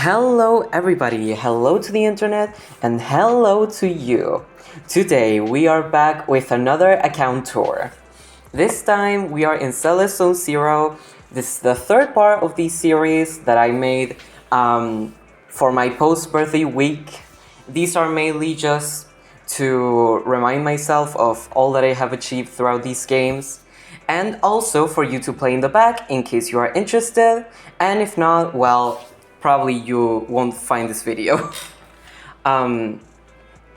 Hello everybody, hello to the internet, and hello to you. Today we are back with another account tour. This time we are in Celeste Zone Zero. This is the third part of the series that I made for my post-birthday week. These are mainly just to remind myself of all that I have achieved throughout these games, and also for you to play in the back in case you are interested, and if not, well, probably you won't find this video.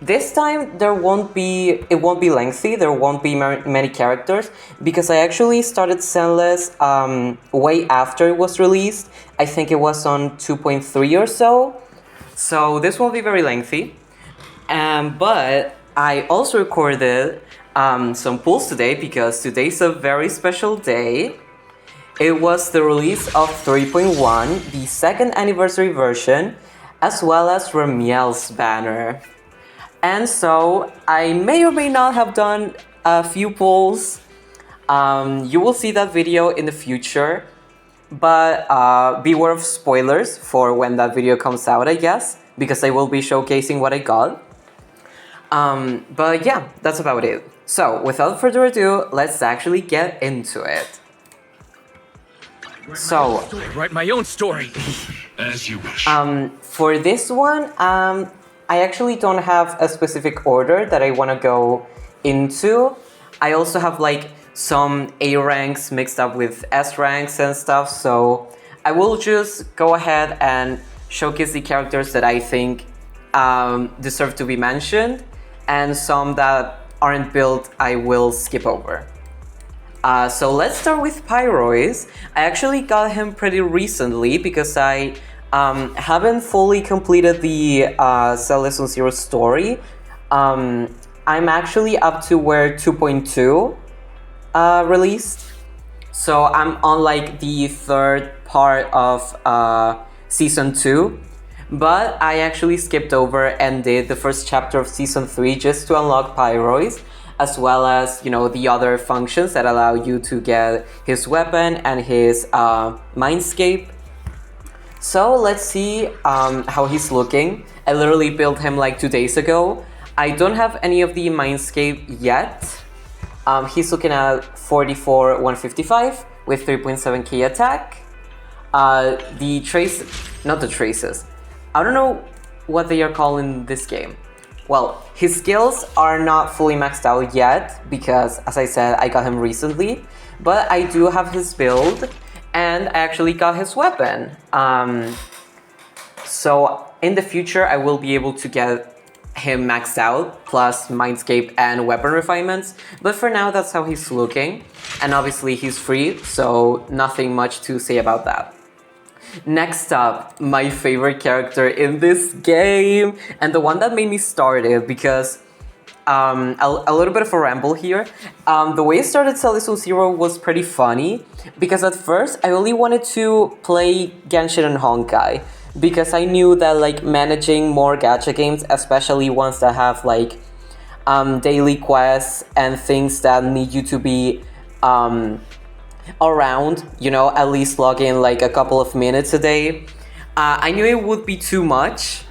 This time it won't be lengthy, there won't be many characters, because I actually started Zenless way after it was released. I think it was on 2.3 or so this won't be very lengthy. But I also recorded some pulls today because today's a very special day. It was the release of 3.1, the second anniversary version, as well as Ramiel's banner. And so I may or may not have done a few pulls. You will see that video in the future, but beware of spoilers for when that video comes out, I guess, because I will be showcasing what I got. But yeah, that's about it. So without further ado, let's actually get into it. So, I write my own story. As you wish. For this one, I actually don't have a specific order that I want to go into. I also have like some A ranks mixed up with S ranks and stuff, so I will just go ahead and showcase the characters that I think deserve to be mentioned, and some that aren't built I will skip over. So let's start with Pyrois. I actually got him pretty recently because I haven't fully completed the Celeste Zone Zero story. I'm actually up to where 2.2 released. So I'm on like the third part of Season 2. But I actually skipped over and did the first chapter of Season 3 just to unlock Pyrois, as well as, you know, the other functions that allow you to get his weapon and his Mindscape. So let's see how he's looking. I literally built him like 2 days ago. I don't have any of the Mindscape yet. He's looking at 44,155 with 3.7k attack. The traces, not the traces. I don't know what they are calling this game. Well, his skills are not fully maxed out yet because, as I said, I got him recently. But I do have his build, and I actually got his weapon. So in the future, I will be able to get him maxed out, plus Mindscape and weapon refinements. But for now, that's how he's looking. And obviously, he's free, so nothing much to say about that. Next up, my favorite character in this game, and the one that made me start it, because a little bit of a ramble here. The way I started Celeste Zone Zero was pretty funny, because at first I only wanted to play Genshin and Honkai, because I knew that like managing more gacha games, especially ones that have like daily quests and things that need you to be around, you know, at least log in like a couple of minutes a day. I knew it would be too much,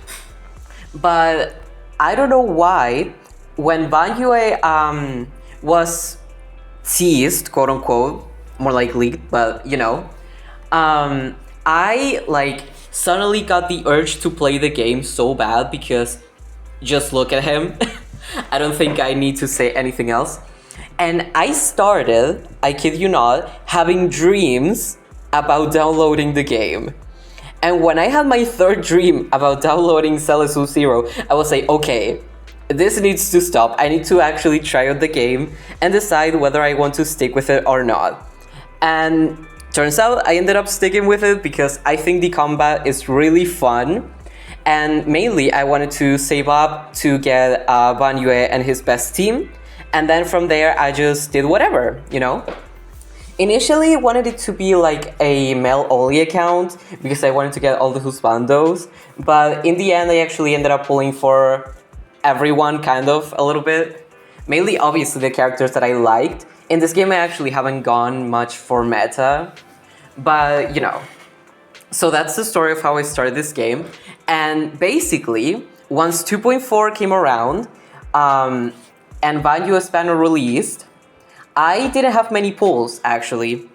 but I don't know why when Banyue was teased, quote unquote, more like leaked, but you know, I like suddenly got the urge to play the game so bad because just look at him. I don't think I need to say anything else. And I started, I kid you not, having dreams about downloading the game. And when I had my third dream about downloading Celeste Zone Zero, I was like, okay, this needs to stop. I need to actually try out the game and decide whether I want to stick with it or not. And turns out I ended up sticking with it because I think the combat is really fun. And mainly I wanted to save up to get Banyue and his best team. And then from there, I just did whatever, you know? Initially, I wanted it to be like a male-only account because I wanted to get all the husbandos. But in the end, I actually ended up pulling for everyone, kind of, a little bit. Mainly, obviously, the characters that I liked. In this game, I actually haven't gone much for meta. But, you know, So that's the story of how I started this game. And basically, once 2.4 came around, and Banjo's banner released, I didn't have many pulls, actually,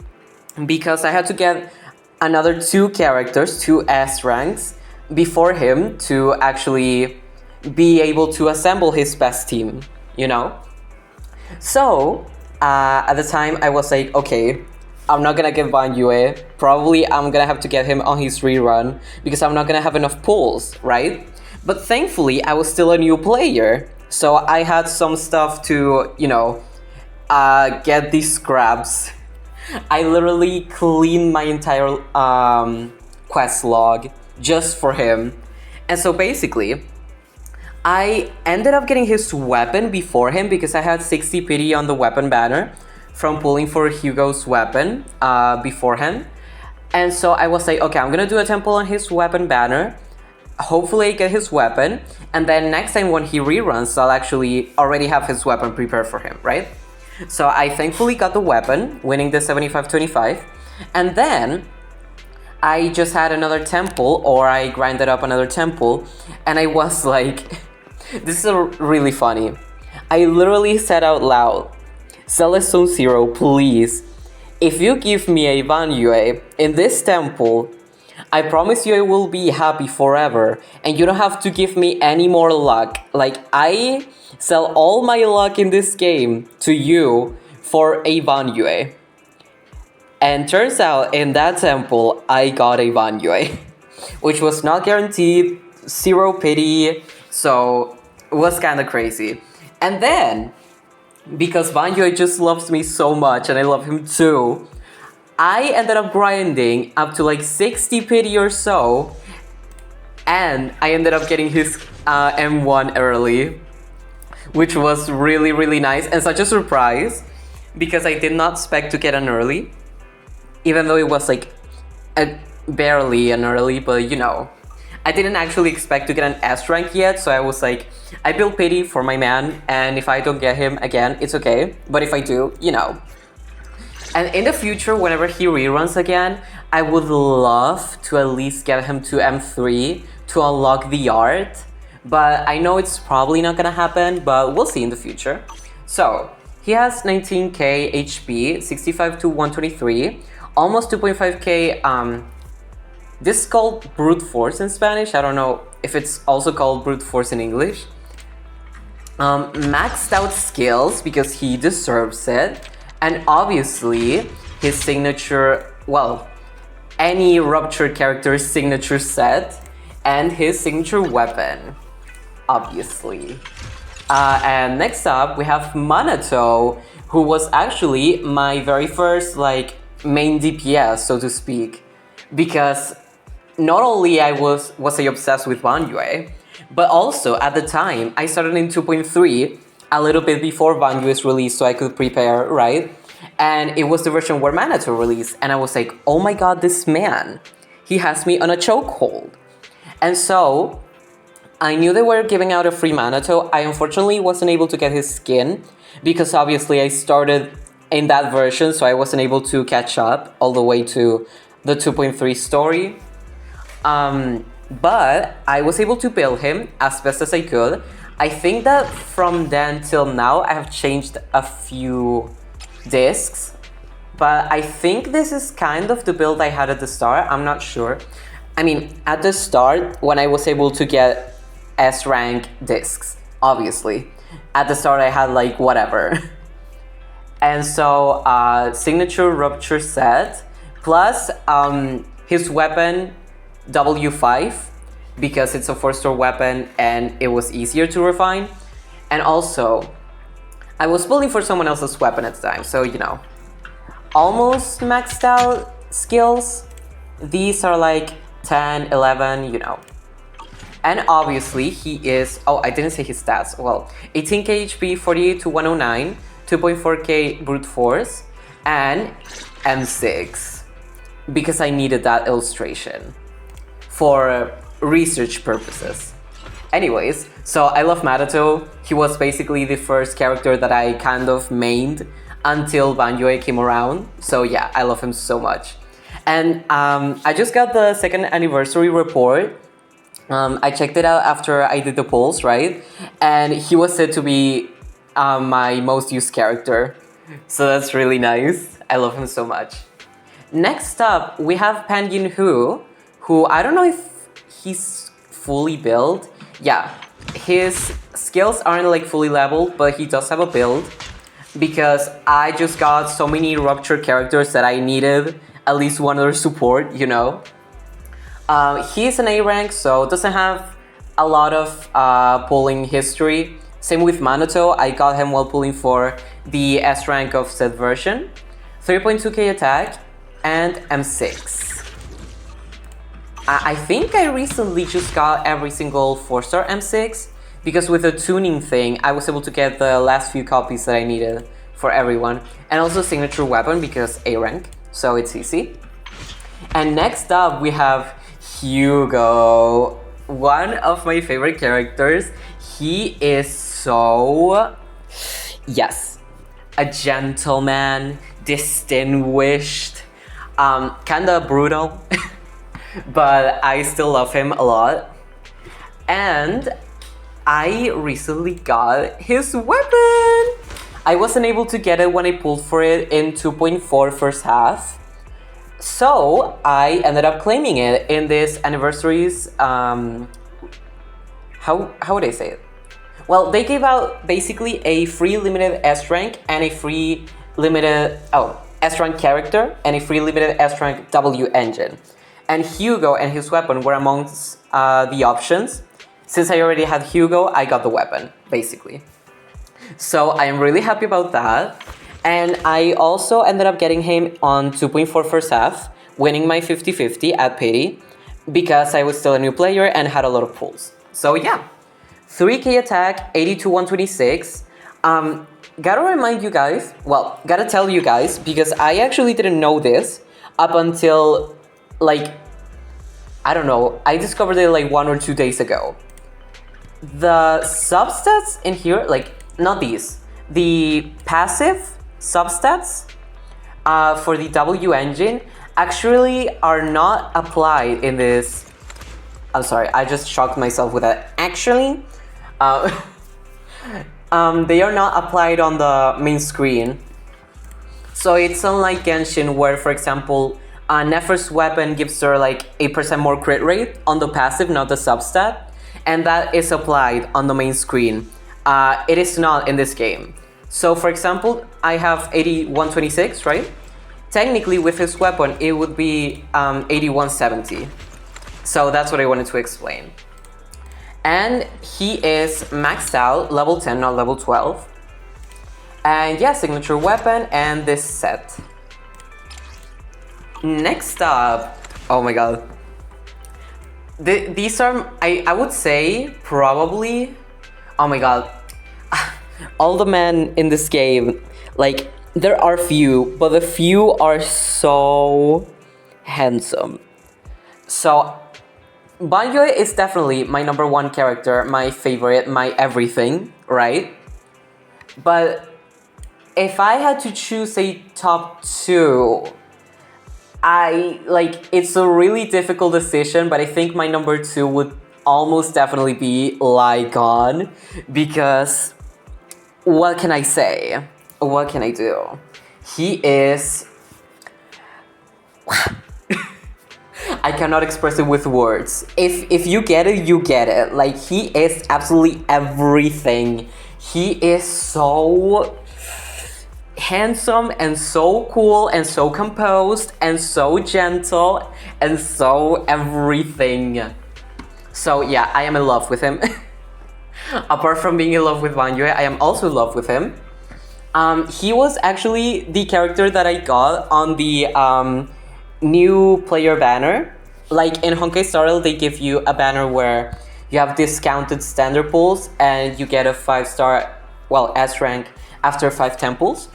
because I had to get another 2 characters, 2 S ranks, before him to actually be able to assemble his best team, you know? So, at the time, I was like, okay, I'm not gonna get Banjue. Probably I'm gonna have to get him on his rerun because I'm not gonna have enough pulls, right? But thankfully, I was still a new player, so I had some stuff to, you know, get these scraps. I literally cleaned my entire quest log just for him. And so basically, I ended up getting his weapon before him because I had 60 pity on the weapon banner from pulling for Hugo's weapon beforehand. And so I was like, okay, I'm gonna do a temple on his weapon banner. Hopefully I get his weapon. And then next time when he reruns, I'll actually already have his weapon prepared for him, right? So I thankfully got the weapon, winning the 75-25. And then I just had another temple, or I grinded up another temple. And I was like, this is really funny. I literally said out loud, Celestone Zero, please, if you give me a Banjue in this temple, I promise you I will be happy forever, and you don't have to give me any more luck. Like, I sell all my luck in this game to you for a Banjue. And turns out, in that temple, I got a Banjue, which was not guaranteed, 0 pity, so it was kinda crazy. And then, because Banjue just loves me so much, and I love him too, I ended up grinding up to like 60 pity or so, and I ended up getting his M1 early, which was really, really nice, and such a surprise, because I did not expect to get an early, even though it was like barely an early, but you know. I didn't actually expect to get an S rank yet, so I was like, I build pity for my man, and if I don't get him again, it's okay. But if I do, you know. And in the future, whenever he reruns again, I would love to at least get him to M3 to unlock the art. But I know it's probably not gonna happen, but we'll see in the future. So, he has 19k HP, 65 to 123, almost 2.5k this is called brute force in Spanish. I don't know if it's also called brute force in English. Maxed out skills because he deserves it. And obviously, his signature, well, any ruptured character's signature set and his signature weapon, obviously. And next up, we have Manato, who was actually my very first, like, main DPS, so to speak. Because not only was I obsessed with Banjue, but also at the time I started in 2.3 a little bit before Banjue's release, so I could prepare, right? And it was the version where Manato released, and I was like, oh my god, this man, he has me on a chokehold. And so I knew they were giving out a free Manato. I unfortunately wasn't able to get his skin because obviously I started in that version, so I wasn't able to catch up all the way to the 2.3 story. But I was able to build him as best as I could. I think that from then till now, I have changed a few discs. But I think this is kind of the build I had at the start. I'm not sure. I mean, at the start, when I was able to get S rank discs, obviously. At the start, I had like whatever. And so, signature rupture set, plus his weapon W5, because it's a 4-star weapon and it was easier to refine. And also, I was building for someone else's weapon at the time, so you know. Almost maxed out skills. These are like 10, 11, you know. And obviously he is, oh, I didn't say his stats. Well, 18k HP, 48 to 109, 2.4k brute force, and M6. Because I needed that illustration for research purposes. Anyways, so I love Manato. He was basically the first character that I kind of mained until Banjue came around. So yeah, I love him so much. And I just got the second anniversary report. I checked it out after I did the polls, right? And he was said to be my most used character. So that's really nice. I love him so much. Next up, we have Pan Yin Hu, who I don't know if he's fully built. Yeah, his skills aren't like fully leveled, but he does have a build. Because I just got so many Rupture characters that I needed at least one other support, you know? He's an A rank, so doesn't have a lot of pulling history. Same with Manoto, I got him while pulling for the S rank of said version. 3.2k attack and M6. I think I recently just got every single 4-star M6 because with the tuning thing, I was able to get the last few copies that I needed for everyone. And also signature weapon because A rank, so it's easy. And next up we have Hugo, one of my favorite characters. He is so, yes, a gentleman, distinguished, kinda brutal, but I still love him a lot. And I recently got his weapon. I wasn't able to get it when I pulled for it in 2.4 first half. So I ended up claiming it in this anniversary's, how would I say it? Well, they gave out basically a free limited S rank and a free limited, S rank character and a free limited S rank W engine. And Hugo and his weapon were amongst the options. Since I already had Hugo, I got the weapon, basically. So I am really happy about that. And I also ended up getting him on 2.4 first half, winning my 50-50 at Pity, because I was still a new player and had a lot of pulls. So yeah, 3k attack, 82 126. Gotta remind you guys, well, gotta tell you guys, because I actually didn't know this up until, like, I don't know, I discovered it like 1 or 2 days ago. The substats in here, like, not these, the passive substats for the W engine actually are not applied in this. I'm sorry, I just shocked myself with that. Actually, they are not applied on the main screen. So it's unlike Genshin where, for example, Nefer's weapon gives her like 8% more crit rate on the passive, not the substat, and that is applied on the main screen. It is not in this game. So for example, I have 8126, right? Technically with his weapon, it would be 8170. So that's what I wanted to explain. And he is maxed out, level 10, not level 12. And yeah, signature weapon and this set. Next up, oh my god. These are, I would say, probably, oh my god. All the men in this game, like, there are few, but the few are so handsome. So, Banjo is definitely my #1 character, my favorite, my everything, right? But if I had to choose a top 2, it's a really difficult decision, but I think my #2 would almost definitely be Lygon, because what can I say? What can I do? He is... I cannot express it with words. If you get it, you get it. Like, he is absolutely everything. He is so handsome and so cool and so composed and so gentle and so everything. So yeah, I am in love with him. Apart from being in love with Banjo, I am also in love with him. He was actually the character that I got on the new player banner. Like in Honkai Star Rail, they give you a banner where you have discounted standard pulls and you get a 5-star, well, S rank after 5 temples.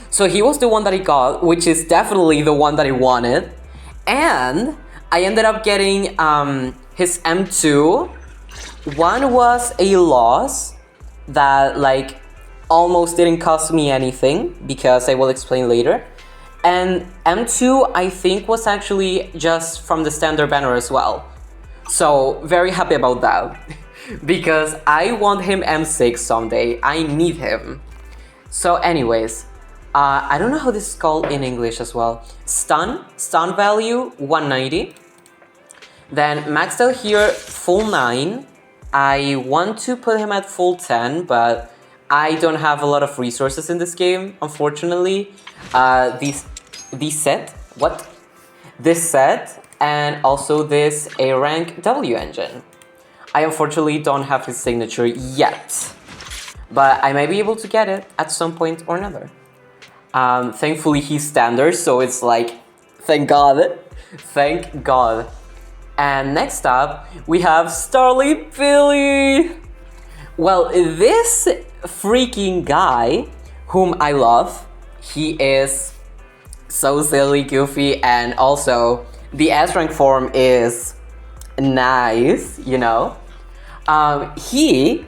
So he was the one that I got, which is definitely the one that I wanted. And I ended up getting his M2. One was a loss that like almost didn't cost me anything, because I will explain later. And M2, I think, was actually just from the standard banner as well. So, very happy about that. Because I want him M6 someday. I need him. So anyways, I don't know how this is called in English as well. Stun value 190. Then maxed out here full 9. I want to put him at full 10, but I don't have a lot of resources in this game, unfortunately. This set, and also this A rank W engine. I unfortunately don't have his signature yet, but I might be able to get it at some point or another. Thankfully he's standard, so it's like, thank God. Thank God. And next up, we have Starly Billy. Well, this freaking guy, whom I love, he is so silly, goofy, and also the S rank form is nice, you know. He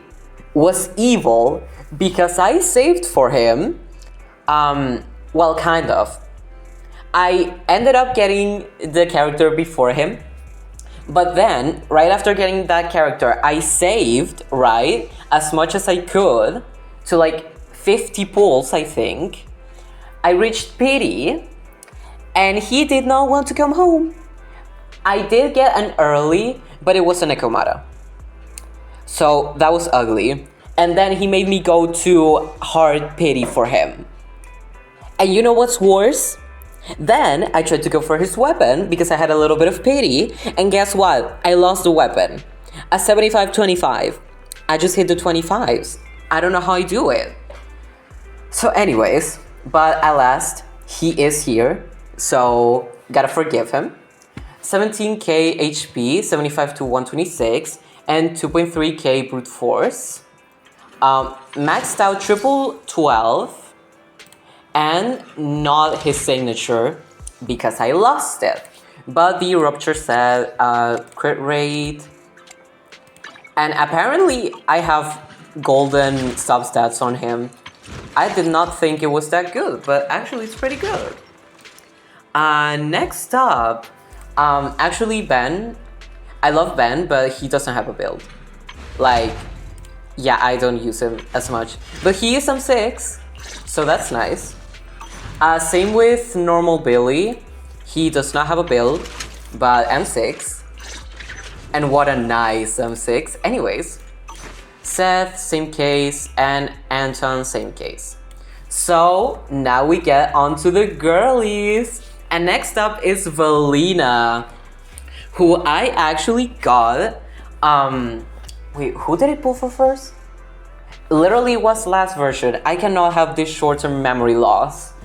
was evil because I saved for him. Well, kind of. I ended up getting the character before him. But then, right after getting that character, I saved, right, as much as I could to like 50 pulls, I think. I reached pity, and he did not want to come home. I did get an early, but it was an Ekomata. So that was ugly. And then he made me go to hard pity for him. And you know what's worse? Then I tried to go for his weapon because I had a little bit of pity, and guess what? I lost the weapon. A 75-25. I just hit the 25s. I don't know how I do it. So anyways, but at last, he is here, so gotta forgive him. 17k HP, 75 to 126, and 2.3k brute force. Maxed out triple 12. And not his signature because I lost it. But the rupture set, crit rate, and apparently I have golden substats on him. I did not think it was that good, but actually it's pretty good. Next up, actually Ben. I love Ben, but he doesn't have a build. Like, yeah, I don't use him as much. But he is M6, so that's nice. Same with normal Billy. He does not have a build, but M6. And what a nice M6. Anyways, Seth, same case, and Anton, same case. So now we get onto the girlies. And next up is Valina, who I actually got. Wait, who did I pull for first? Literally was last version. I cannot have this short-term memory loss.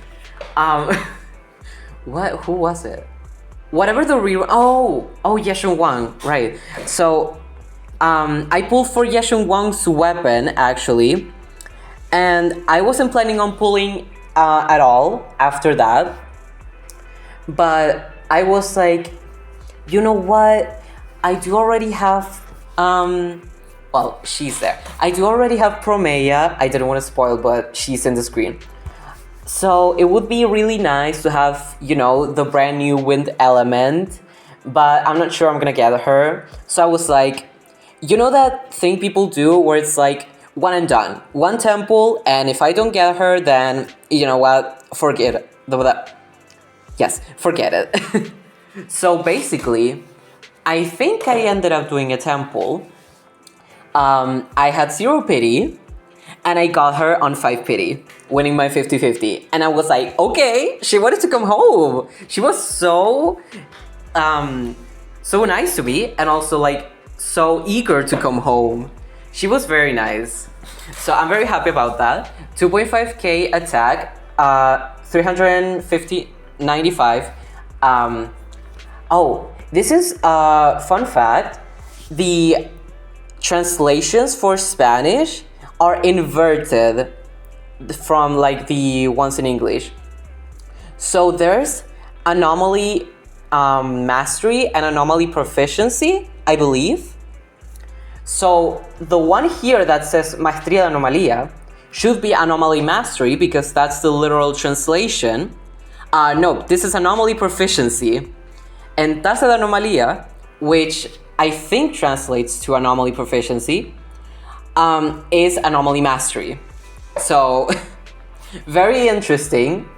Who was it? Whatever the rerun. Oh, Yeshun Wang, right. So, I pulled for Yeshun Wang's weapon, actually. And I wasn't planning on pulling at all after that. But I was like, you know what? I do already have, well, she's there. I do already have Promeya. I didn't want to spoil, but she's in the screen. So it would be really nice to have, you know, the brand new wind element, but I'm not sure I'm gonna get her. So I was like, you know that thing people do where it's like one and done, one temple, and if I don't get her, then you know what, forget it. Yes, forget it. So basically, I think I ended up doing a temple. I had 0 pity, and I got her on 5 pity, winning my 50-50. And I was like, okay, she wanted to come home. She was so nice to me, and also like so eager to come home. She was very nice. So I'm very happy about that. 2.5k attack, 395. Oh, this is a fun fact. The translations for Spanish are inverted from like the ones in English. So there's anomaly mastery and anomaly proficiency, I believe. So the one here that says Maestría de Anomalía should be anomaly mastery because that's the literal translation. No, this is anomaly proficiency. And tasa de anomalía, which I think translates to anomaly proficiency, is anomaly mastery. So, very interesting.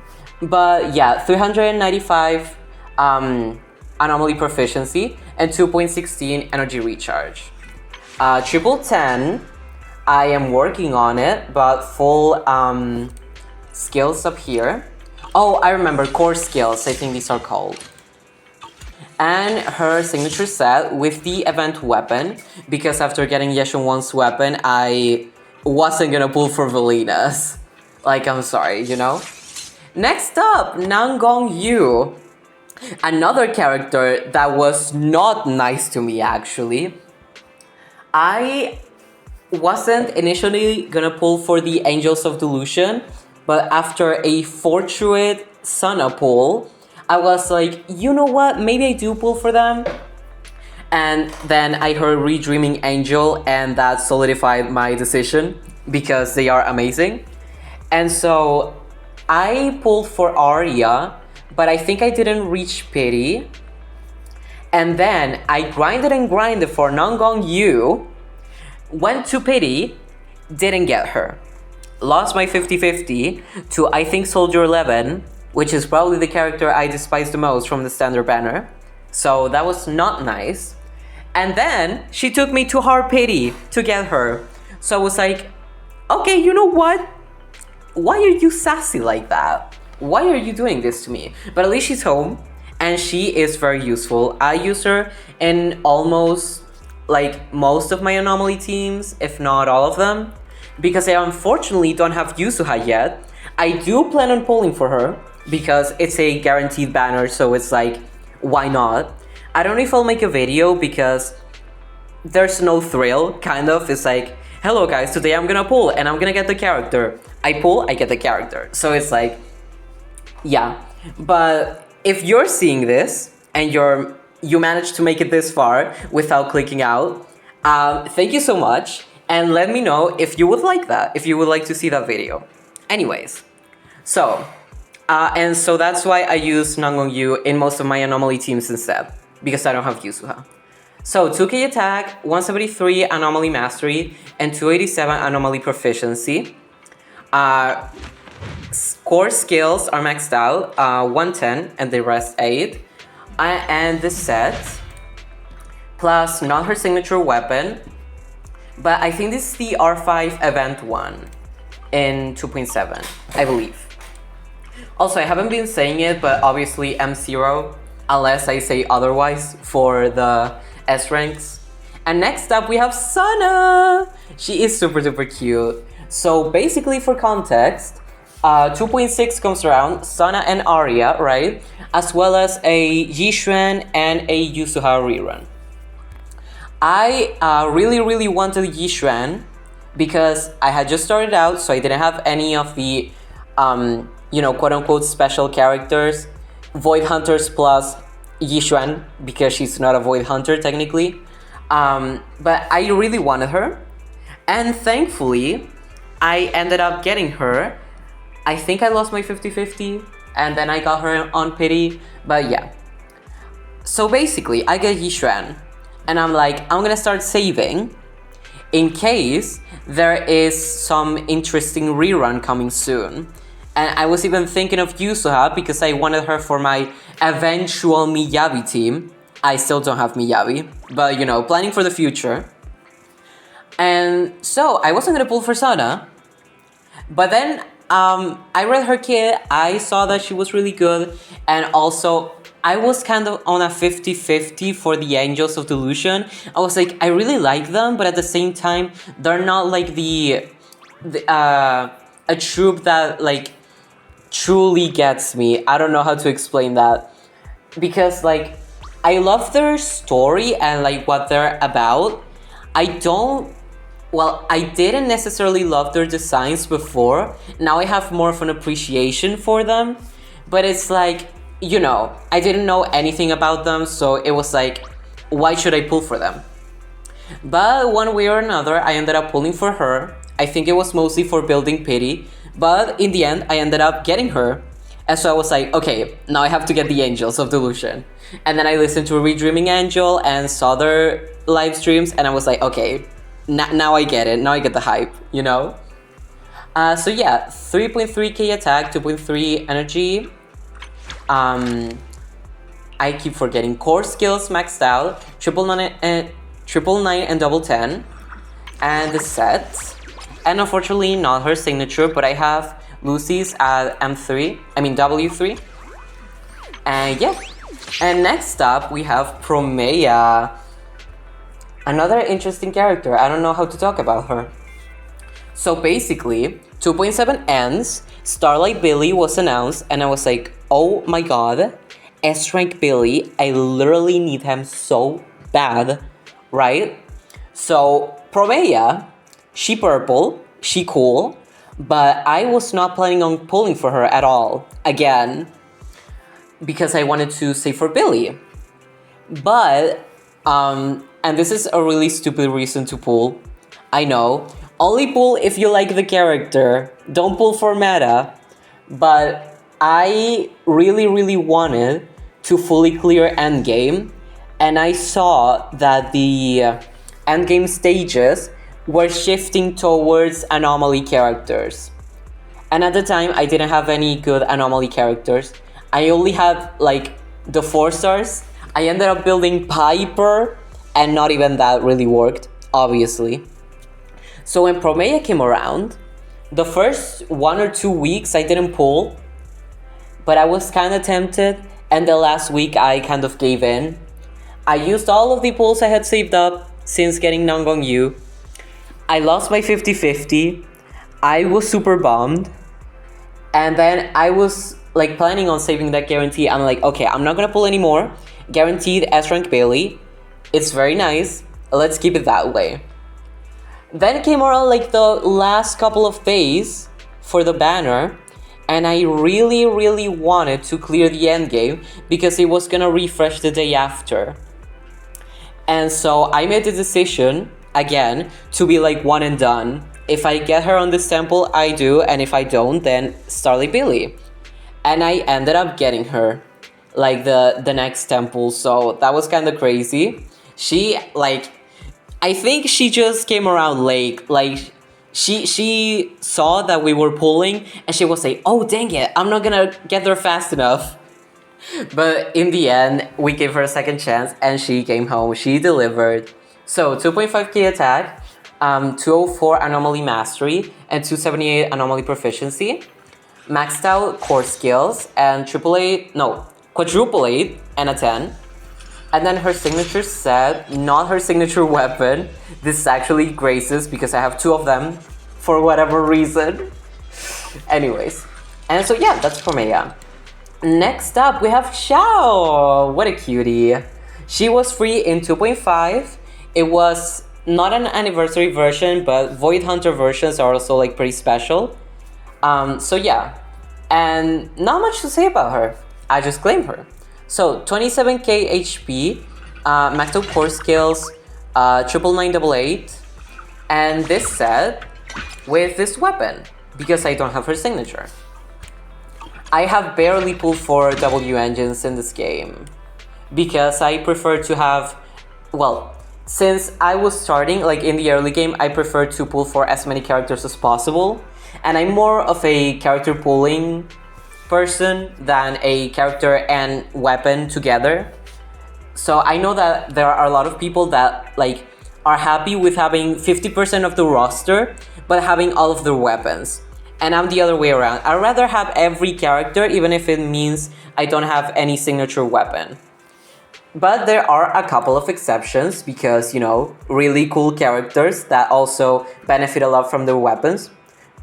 But yeah, 395 anomaly proficiency and 2.16 energy recharge. Triple 10, I am working on it, but full skills up here. Oh, I remember, core skills, I think these are called. And her signature set with the event weapon, because after getting Yeshun 1's weapon, I wasn't gonna pull for Velena's. Like, I'm sorry, you know? Next up, Nangong Yu. Another character that was not nice to me, actually. I wasn't initially gonna pull for the Angels of Delusion, but after a Fortuit Sana pull, I was like, you know what, maybe I do pull for them. And then I heard Redreaming Angel, and that solidified my decision because they are amazing. And so I pulled for Arya, but I think I didn't reach pity. And then I grinded and grinded for Nangong Yu, went to pity, didn't get her. Lost my 50-50 to, I think, Soldier 11, which is probably the character I despise the most from the standard banner. So that was not nice. And then she took me to hard pity to get her. So I was like, okay, you know what? Why are you sassy like that? Why are you doing this to me? But at least she's home and she is very useful. I use her in almost like most of my anomaly teams, if not all of them, because I unfortunately don't have Yusuha yet. I do plan on pulling for her because it's a guaranteed banner, so it's like, why not? I don't know if I'll make a video because there's no thrill, kind of. It's like, hello guys, today I'm gonna pull and I'm gonna get the character. I pull, I get the character. So it's like, yeah. But if you're seeing this and you managed to make it this far without clicking out, thank you so much. And let me know if you would like that, if you would like to see that video. Anyways, so that's why I use Nangong Yu in most of my anomaly teams instead, because I don't have Yusuha. So 2k attack, 173 anomaly mastery, and 287 anomaly proficiency. Core skills are maxed out, 110 and the rest 8. And the set, plus not her signature weapon, but I think this is the R5 event one in 2.7, I believe. Also, I haven't been saying it, but obviously M0, unless I say otherwise for the S ranks. And next up we have Sana! She is super duper cute. So basically, for context, 2.6 comes around, Sana and Arya, right? As well as a Yixuan and a Yusuha rerun. I really wanted Yixuan because I had just started out, so I didn't have any of the, you know, quote-unquote special characters. Void Hunters plus Yixuan, because she's not a Void Hunter technically. But I really wanted her. And thankfully, I ended up getting her. I think I lost my 50-50, and then I got her on pity, but yeah. So basically, I get Yixuan, and I'm like, I'm gonna start saving in case there is some interesting rerun coming soon. And I was even thinking of Yusuha because I wanted her for my eventual Miyabi team. I still don't have Miyabi, but you know, planning for the future. And so I wasn't gonna pull for Sana, but then I read her kit, I saw that she was really good, and also I was kind of on a 50-50 for the Angels of Delusion. I was like, I really like them, but at the same time, they're not like a troop that like truly gets me. I don't know how to explain that, because like I love their story and like what they're about. I didn't necessarily love their designs before. Now I have more of an appreciation for them. But it's like, you know, I didn't know anything about them, so it was like, why should I pull for them? But one way or another, I ended up pulling for her. I think it was mostly for building pity. But in the end, I ended up getting her. And so I was like, okay, now I have to get the Angels of Delusion. And then I listened to Redreaming Angel and saw their live streams, and I was like, okay, now I get it. Now I get the hype, you know? So yeah, 3.3k attack, 2.3 energy. I keep forgetting. Core skills maxed out, 999 and double 10. And the set. And unfortunately not her signature, but I have Lucy's at W3. And yeah. And next up we have Promea. Another interesting character. I don't know how to talk about her. So basically, 2.7 ends, Starlight Billy was announced, and I was like, oh my god, S-Rank Billy, I literally need him so bad, right? So, Promea, she purple, she cool, but I was not planning on pulling for her at all, again, because I wanted to save for Billy. But, and this is a really stupid reason to pull, I know. Only pull if you like the character. Don't pull for meta. But I really wanted to fully clear endgame. And I saw that the endgame stages were shifting towards anomaly characters. And at the time, I didn't have any good anomaly characters. I only had like the 4 stars. I ended up building Piper, and not even that really worked, obviously. So when Promea came around, the first 1 or 2 weeks I didn't pull, but I was kind of tempted, and the last week I kind of gave in. I used all of the pulls I had saved up since getting Nangong Yu. I lost my 50-50. I was super bummed. And then I was like planning on saving that guarantee. I'm like, okay, I'm not gonna pull anymore. Guaranteed S-Rank Bailey. It's very nice. Let's keep it that way. Then came around like the last couple of days for the banner, and I really wanted to clear the endgame because it was gonna refresh the day after. And so I made the decision, again, to be like one and done. If I get her on this temple, I do, and if I don't, then Starlight Billy. And I ended up getting her, like the next temple, so that was kind of crazy. She, like, I think she just came around late, like, she saw that we were pulling, and she was like, oh dang it, I'm not gonna get there fast enough. But in the end, we gave her a second chance, and she came home, she delivered. So, 2.5k attack, 204 Anomaly Mastery, and 278 Anomaly Proficiency. Maxed out core skills, and quadruple 8, and a 10. And then her signature set, not her signature weapon. This is actually Grace's because I have 2 of them for whatever reason. Anyways. And so yeah, that's Promea. Next up, we have Xiao. What a cutie. She was free in 2.5. It was not an anniversary version, but Void Hunter versions are also like pretty special. So yeah. And not much to say about her. I just claimed her. So 27k HP, maxed out core skills, 99988, and this set with this weapon because I don't have her signature. I have barely pulled for W engines in this game because I prefer to have, well, since I was starting like in the early game, I prefer to pull for as many characters as possible, and I'm more of a character pulling person than a character and weapon together. So I know that there are a lot of people that like are happy with having 50% of the roster but having all of their weapons, and I'm the other way around. I'd rather have every character even if it means I don't have any signature weapon. But there are a couple of exceptions because, you know, really cool characters that also benefit a lot from their weapons.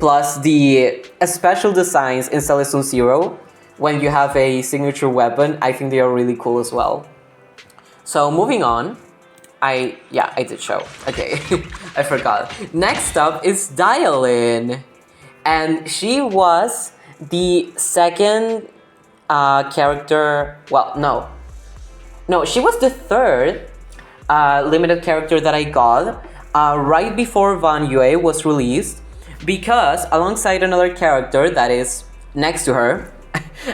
Plus the special designs in Celestine Zero, when you have a signature weapon, I think they are really cool as well. So moving on, I did show. Okay, I forgot. Next up is Dialin, and she was the second character. Well, no, she was the third limited character that I got right before Van Yue was released. Because alongside another character that is next to her,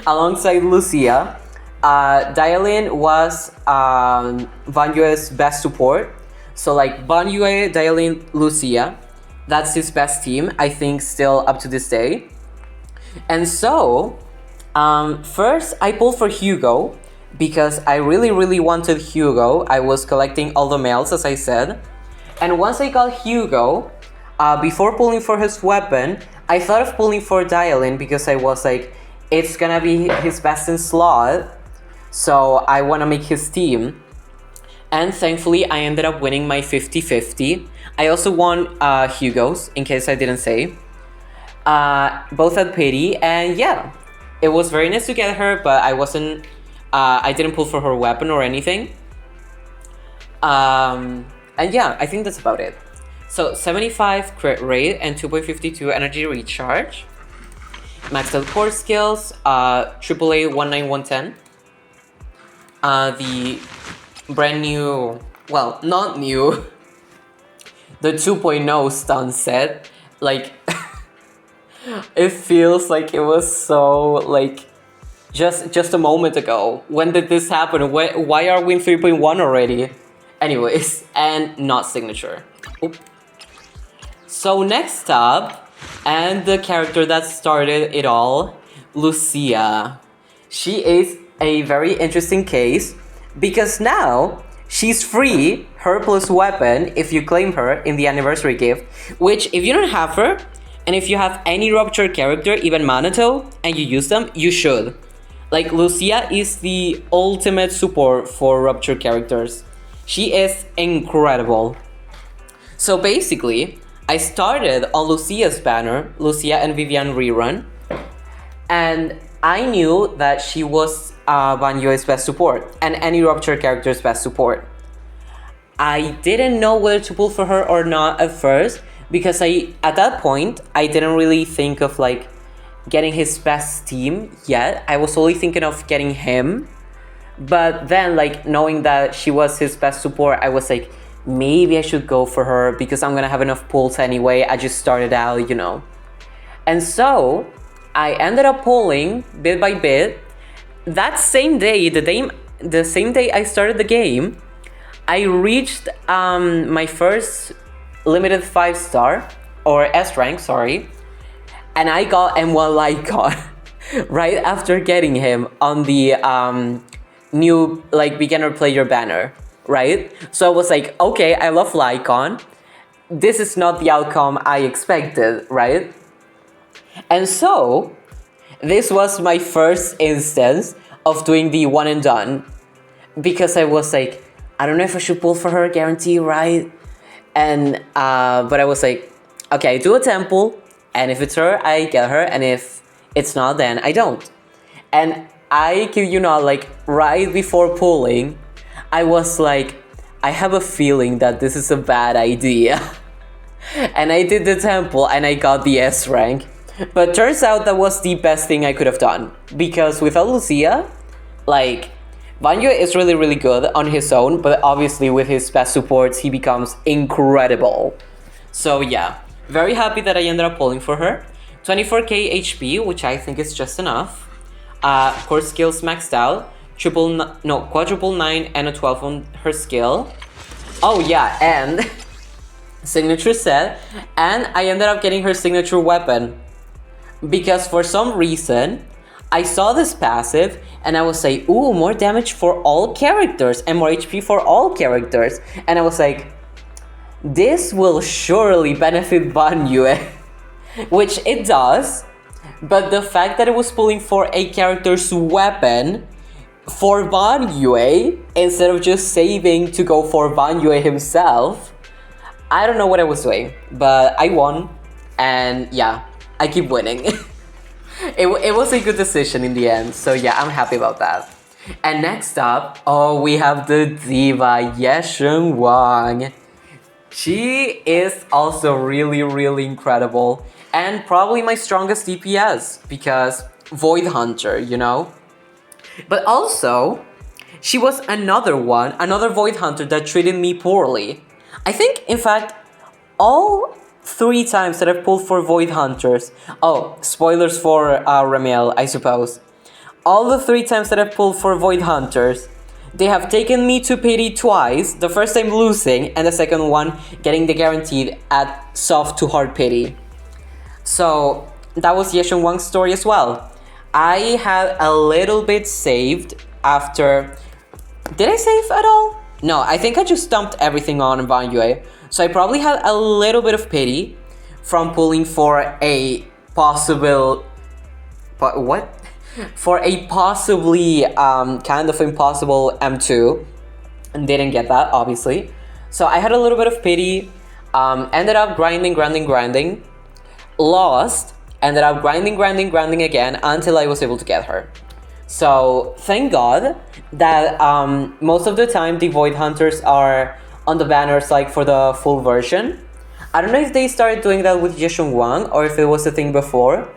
alongside Lucia. Dialin was Banyue's best support. So like Banyue, Dialin, Lucia, that's his best team, I think, still up to this day. And so, first I pulled for Hugo because I really wanted Hugo. I was collecting all the males, as I said. And once I got Hugo, before pulling for his weapon, I thought of pulling for Dialin because I was like, it's gonna be his best in slot, so I wanna make his team. And thankfully, I ended up winning my 50-50. I also won Hugo's, in case I didn't say. Both at pity, and yeah, it was very nice to get her, but I didn't pull for her weapon or anything. And yeah, I think that's about it. So 75 crit rate and 2.52 energy recharge. Maxed out core skills, AAA 19110. The brand new, well, not new, the 2.0 stun set. Like, it feels like it was so, like, just a moment ago. When did this happen? Why are we in 3.1 already? Anyways, and not signature. Oop. So next up, and the character that started it all, Lucia. She is a very interesting case because now she's free, her plus weapon, if you claim her in the anniversary gift, which if you don't have her, and if you have any Rupture character, even Manato, and you use them, you should. Like, Lucia is the ultimate support for Rupture characters. She is incredible. So basically, I started on Lucia's banner, Lucia and Vivian rerun, and I knew that she was Banyue's best support, and any Rupture character's best support. I didn't know whether to pull for her or not at first, because at that point, I didn't really think of like getting his best team yet. I was only thinking of getting him, but then like knowing that she was his best support, I was like, maybe I should go for her because I'm gonna have enough pulls anyway. I just started out, you know. And so I ended up pulling bit by bit. That same day, the same day I started the game, I reached my first limited 5-star, or S rank, sorry. And I got M1 Lycon right after getting him on the new like beginner player banner. Right? So I was like, okay, I love Lycon. This is not the outcome I expected, right? And so, this was my first instance of doing the one and done. Because I was like, I don't know if I should pull for her, guarantee, right? And, but I was like, okay, I do a temple, and if it's her, I get her, and if it's not, then I don't. And I kid you not, like, right before pulling, I was like, I have a feeling that this is a bad idea. And I did the temple and I got the S rank. But turns out that was the best thing I could have done. Because without Lucia, like, Banyue is really good on his own, but obviously with his best supports, he becomes incredible. So yeah, very happy that I ended up pulling for her. 24k HP, which I think is just enough. Core skills maxed out. Quadruple 9 and a 12 on her skill. Oh yeah, and signature set, and I ended up getting her signature weapon. Because for some reason, I saw this passive and I was like, ooh, more damage for all characters and more HP for all characters. And I was like, this will surely benefit Banyue. Which it does, but the fact that it was pulling for a character's weapon for Banyue instead of just saving to go for Banyue himself, I don't know what I was doing, but I won, and yeah, I keep winning. It was a good decision in the end, so yeah, I'm happy about that. And next up, oh, we have the diva Yesheng Wang. She is also really incredible, and probably my strongest DPS, because Void Hunter, you know? But also, she was another Void Hunter that treated me poorly. I think, in fact, all 3 times that I've pulled for Void Hunters... Oh, spoilers for Ramiel, I suppose. all the 3 times that I've pulled for Void Hunters, they have taken me to pity twice, the first time losing, and the second one getting the guaranteed at soft to hard pity. So that was Yeshun Wang's story as well. I had a little bit saved after... Did I save at all? No, I think I just dumped everything on Van Yue. So I probably had a little bit of pity from pulling for a possible... But what? For a possibly kind of impossible M2. And didn't get that, obviously. So I had a little bit of pity. Ended up grinding. Lost. Ended up grinding again until I was able to get her. So thank God that most of the time the Void Hunters are on the banners like for the full version. I don't know if they started doing that with Yeshun Wang or if it was a thing before,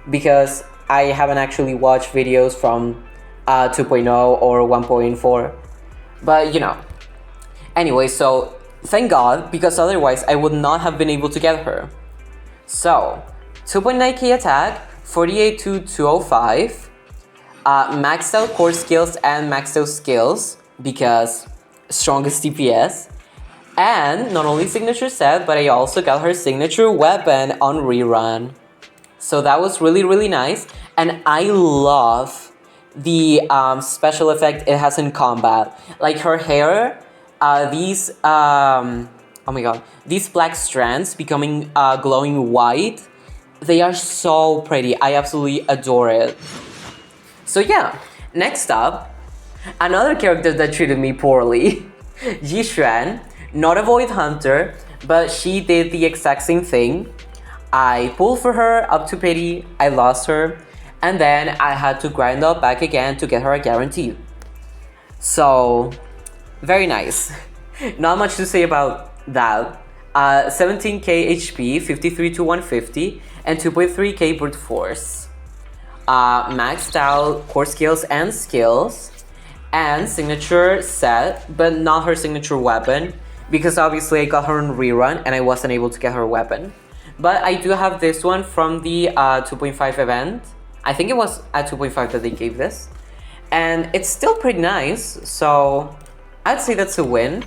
because I haven't actually watched videos from 2.0 or 1.4. But you know. Anyway, so thank God, because otherwise I would not have been able to get her. So 2.9k attack, 48 to 205. Maxed out core skills and maxed out skills because strongest DPS. And not only signature set, but I also got her signature weapon on rerun. So that was really nice. And I love the special effect it has in combat. Like her hair, these oh my god, these black strands becoming glowing white. They are so pretty. I absolutely adore it. So yeah, next up, another character that treated me poorly, Yixuan, not a Void Hunter, but she did the exact same thing. I pulled for her up to pity, I lost her, and then I had to grind up back again to get her a guarantee. So, very nice. Not much to say about that. 17k HP, 53 to 150, and 2.3k brute force. Maxed out core skills, and signature set, but not her signature weapon, because obviously I got her on rerun and I wasn't able to get her weapon. But I do have this one from the 2.5 event. I think it was at 2.5 that they gave this. And it's still pretty nice, so I'd say that's a win.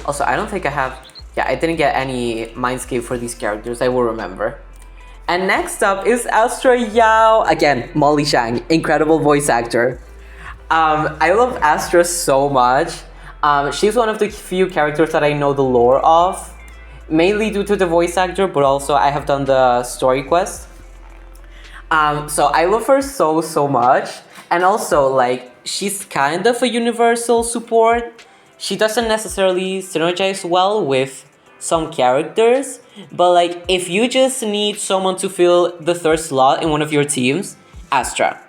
Also, I don't think I have... Yeah, I didn't get any Mindscape for these characters, I will remember. And next up is Astra Yao. Again, Molly Shang, incredible voice actor. I love Astra so much. She's one of the few characters that I know the lore of. Mainly due to the voice actor, but also I have done the story quest. So I love her so much. And also, like, she's kind of a universal support. She doesn't necessarily synergize well with some characters, but like if you just need someone to fill the third slot in one of your teams, Astra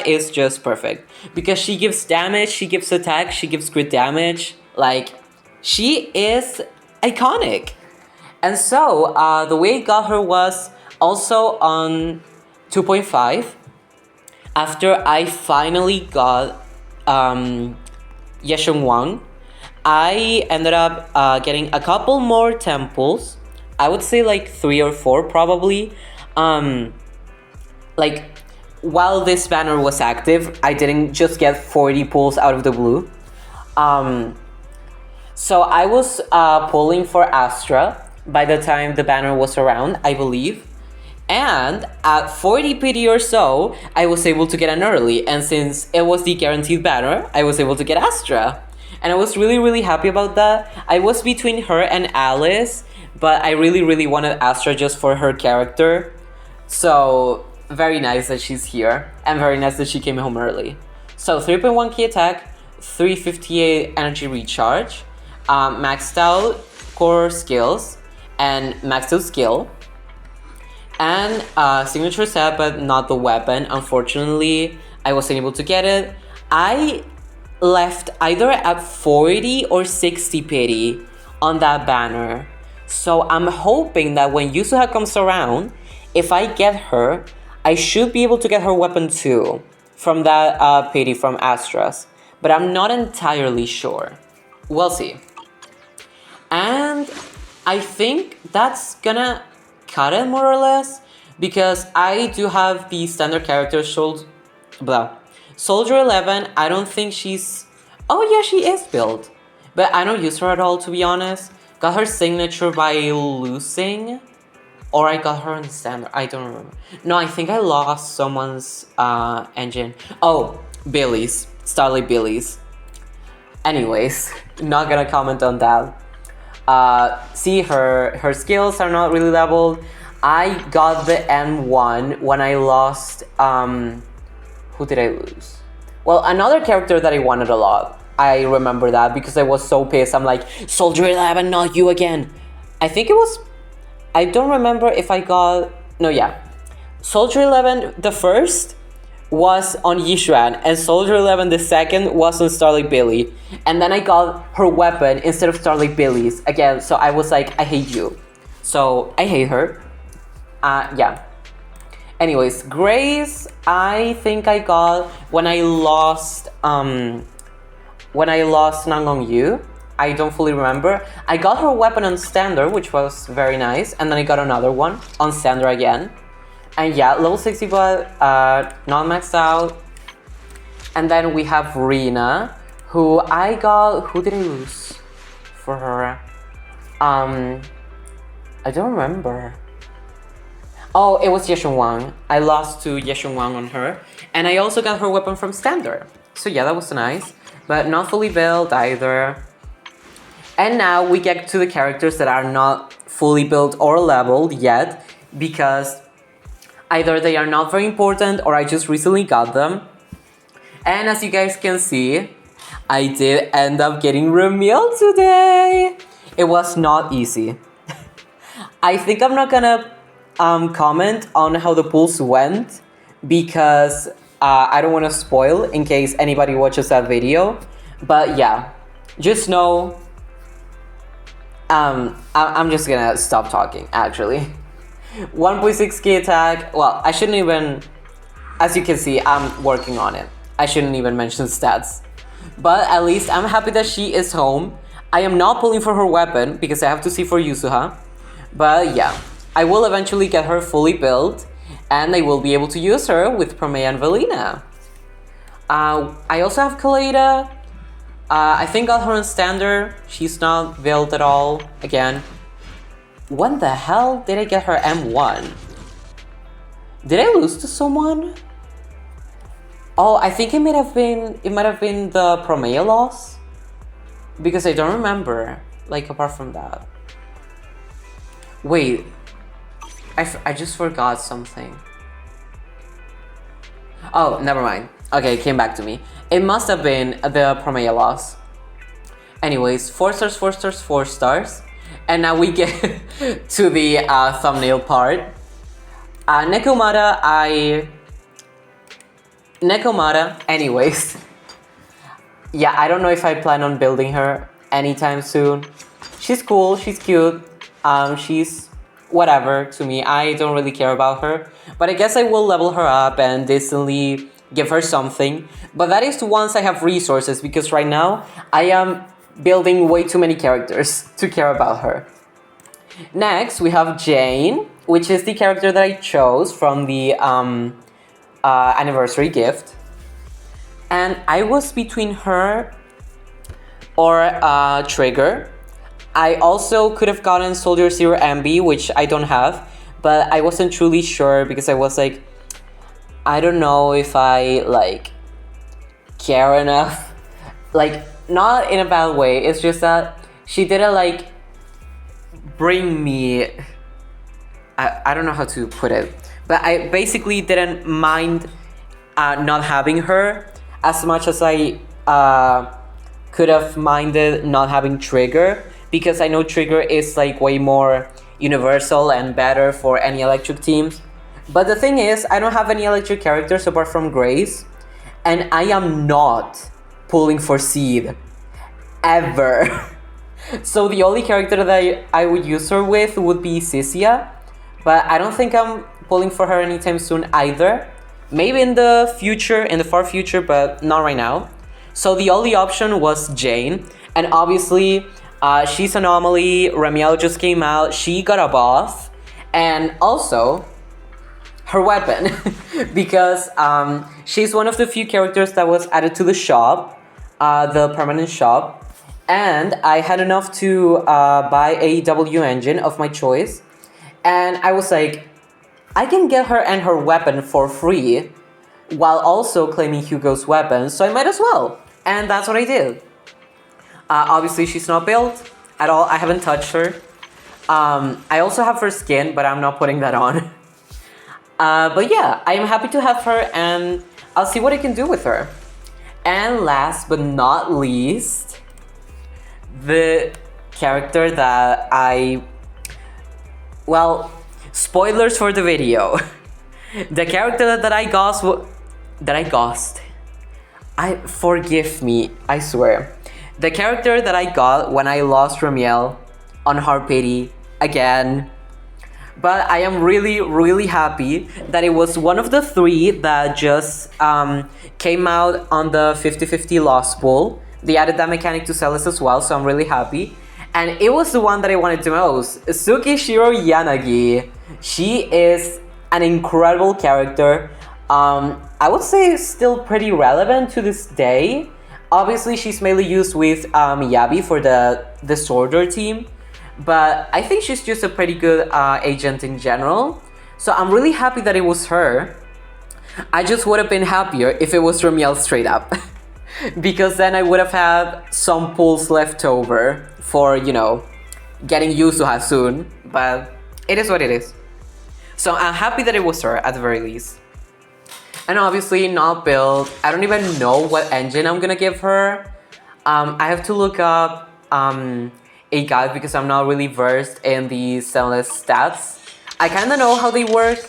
is just perfect because she gives damage, she gives attack, she gives crit damage. Like, she is iconic. And so the way I got her was also on 2.5 after I finally got Yeshun Wang. I ended up getting a couple more temples. I would say like 3 or 4 probably. Like, while this banner was active, I didn't just get 40 pulls out of the blue. So I was pulling for Astra by the time the banner was around, I believe. And at 40 PD or so, I was able to get an early. And since it was the guaranteed banner, I was able to get Astra. And I was really happy about that. I was between her and Alice, but I really wanted Astra just for her character. So, very nice that she's here, and very nice that she came home early. So, 3.1k attack, 358 energy recharge, maxed out core skills, and maxed out skill. And signature set, but not the weapon. Unfortunately, I wasn't able to get it. I left either at 40 or 60 pity on that banner. So I'm hoping that when Yusuha comes around, if I get her, I should be able to get her weapon too from that pity from Astra's. But I'm not entirely sure. We'll see. And I think that's gonna cut it more or less, because I do have the standard character blah. Soldier 11, I don't think she's... Oh yeah, she is built. But I don't use her at all, to be honest. Got her signature by losing. Or I got her on standard. I don't remember. No, I think I lost someone's engine. Oh, Billy's. Starlight Billy's. Anyways, not gonna comment on that. See, her skills are not really leveled. I got the M1 when I lost... who did I lose? Well, another character that I wanted a lot. I remember that because I was so pissed. I'm like, Soldier 11, not you again. I think it was... I don't remember if I got... No, yeah. Soldier 11, the first, was on Yishuan, and Soldier 11, the second, was on Starlight Billy. And then I got her weapon instead of Starlight Billy's again, so I was like, I hate you. So, I hate her. Yeah. Anyways, Grace, I think I got when I lost Nangong Yu. I don't fully remember. I got her weapon on standard, which was very nice, and then I got another one on standard again. And yeah, level 60 but not maxed out. And then we have Rina, who I got... Who did I lose for her? I don't remember. Oh, it was Yeshun Wang. I lost to Yeshun Wang on her. And I also got her weapon from standard. So yeah, that was nice. But not fully built either. And now we get to the characters that are not fully built or leveled yet, because either they are not very important or I just recently got them. And as you guys can see, I did end up getting Ramil today. It was not easy. I think I'm not gonna comment on how the pulls went because I don't want to spoil in case anybody watches that video. But yeah, just know... I'm just gonna stop talking, actually. 1.6k attack. Well, I shouldn't even... As you can see, I'm working on it. I shouldn't even mention stats. But at least I'm happy that she is home. I am not pulling for her weapon because I have to see for Yusuha. But yeah, I will eventually get her fully built. And I will be able to use her with Promea and Velina. I also have Kaleida. I think got her on standard. She's not built at all. Again. When the hell did I get her M1? Did I lose to someone? Oh, I think it might have been the Promea loss. Because I don't remember. Like, apart from that. Wait. I just forgot something. Oh, never mind. Okay, it came back to me. It must have been the Promea loss. Anyways, 4 stars, 4 stars, 4 stars. And now we get to the thumbnail part. Nekomata, anyways. Yeah, I don't know if I plan on building her anytime soon. She's cool, she's cute. She's whatever to me. I don't really care about her. But I guess I will level her up and decently give her something. But that is once I have resources, because right now I am building way too many characters to care about her. Next, we have Jane, which is the character that I chose from the anniversary gift. And I was between her or Trigger. I also could have gotten Soldier Zero MB, which I don't have, but I wasn't truly sure because I was like, I don't know if I like care enough. Like, not in a bad way, it's just that she didn't like bring me, I don't know how to put it, but I basically didn't mind not having her as much as I could have minded not having Trigger, because I know Trigger is like way more universal and better for any electric teams. But the thing is, I don't have any electric characters apart from Grace, and I am not pulling for Seed ever. So the only character that I would use her with would be Cisia, but I don't think I'm pulling for her anytime soon either. Maybe in the future, in the far future, but not right now. So the only option was Jane, and obviously she's Anomaly. Ramiel just came out, she got a buff, and also her weapon because she's one of the few characters that was added to the shop, the permanent shop, and I had enough to buy a W engine of my choice, and I was like, I can get her and her weapon for free while also claiming Hugo's weapon, so I might as well, and that's what I did. Obviously, she's not built at all. I haven't touched her. I also have her skin, but I'm not putting that on. But yeah, I'm happy to have her, and I'll see what I can do with her. And last but not least, the character that well, spoilers for the video. The character that I forgive me, I swear. The character that I got when I lost Ramiel on Hard Pity again. But I am really, really happy that it was one of the 3 that just came out on the 50-50 Lost Pool. They added that mechanic to Celis as well, so I'm really happy. And it was the one that I wanted the most. Tsukishiro Yanagi. She is an incredible character. I would say still pretty relevant to this day. Obviously, she's mainly used with Miyabi for the Sword team. But I think she's just a pretty good agent in general. So I'm really happy that it was her. I just would have been happier if it was Ramiel straight up. Because then I would have had some pulls left over for, you know, getting used to her soon. But it is what it is. So I'm happy that it was her at the very least. And obviously not built. I don't even know what engine I'm gonna give her. I have to look up a guide because I'm not really versed in the Celis stats. I kind of know how they work.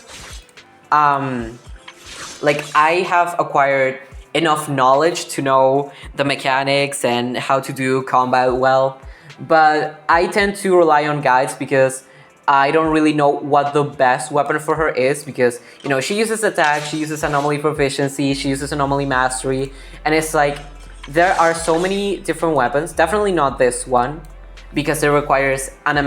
Like I have acquired enough knowledge to know the mechanics and how to do combat well. But I tend to rely on guides because I don't really know what the best weapon for her is because, you know, she uses attack, she uses anomaly proficiency, she uses anomaly mastery, and it's like, there are so many different weapons, definitely not this one, because it requires an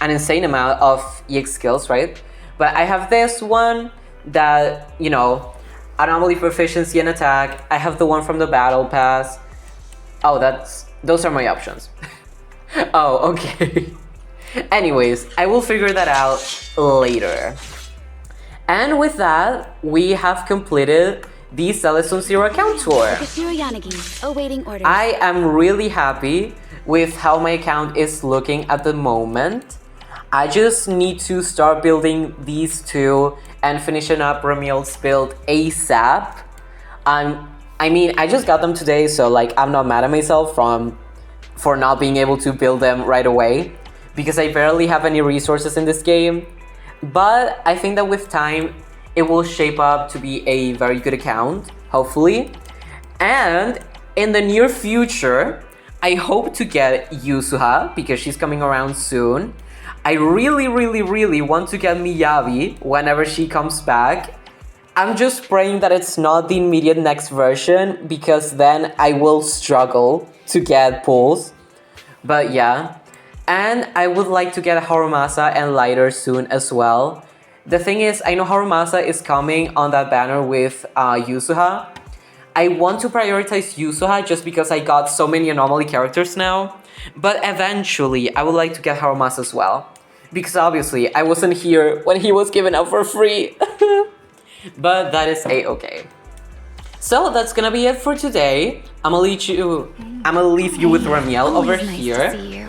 insane amount of EX skills, right? But I have this one that, you know, anomaly proficiency and attack, I have the one from the battle pass. Oh, those are my options. Oh, okay. Anyways, I will figure that out later. And with that, we have completed the Celis Zero account tour. I am really happy with how my account is looking at the moment. I just need to start building these 2 and finishing up Ramiel's build ASAP. I mean, I just got them today, so like I'm not mad at myself for not being able to build them right away, because I barely have any resources in this game. But I think that with time, it will shape up to be a very good account, hopefully. And in the near future, I hope to get Yusuha, because she's coming around soon. I really, really, really want to get Miyabi whenever she comes back. I'm just praying that it's not the immediate next version, because then I will struggle to get pulls. But yeah. And I would like to get Harumasa and Lighter soon as well. The thing is, I know Harumasa is coming on that banner with Yusuha. I want to prioritize Yusuha just because I got so many anomaly characters now. But eventually, I would like to get Harumasa as well. Because obviously, I wasn't here when he was given out for free. But that is a-okay. So that's gonna be it for today. I'm gonna leave you with Ramiel over here.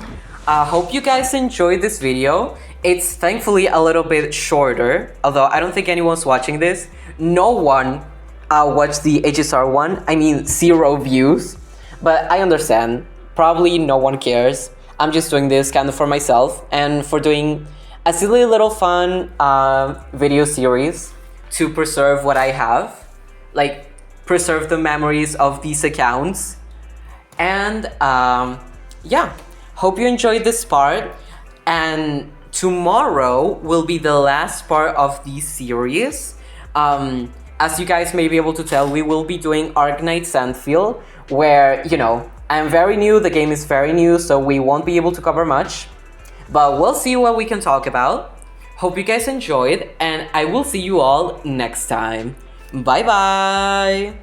Hope you guys enjoyed this video. It's thankfully a little bit shorter, although I don't think anyone's watching this. No one watched the HSR one. I mean, 0 views. But I understand. Probably no one cares. I'm just doing this kind of for myself and for doing a silly little fun video series to preserve what I have. Like, preserve the memories of these accounts. And yeah. Hope you enjoyed this part, and tomorrow will be the last part of this series. As you guys may be able to tell, we will be doing Arknight Sandfield, where, you know, I'm very new, the game is very new, so we won't be able to cover much. But we'll see what we can talk about. Hope you guys enjoyed, and I will see you all next time. Bye bye!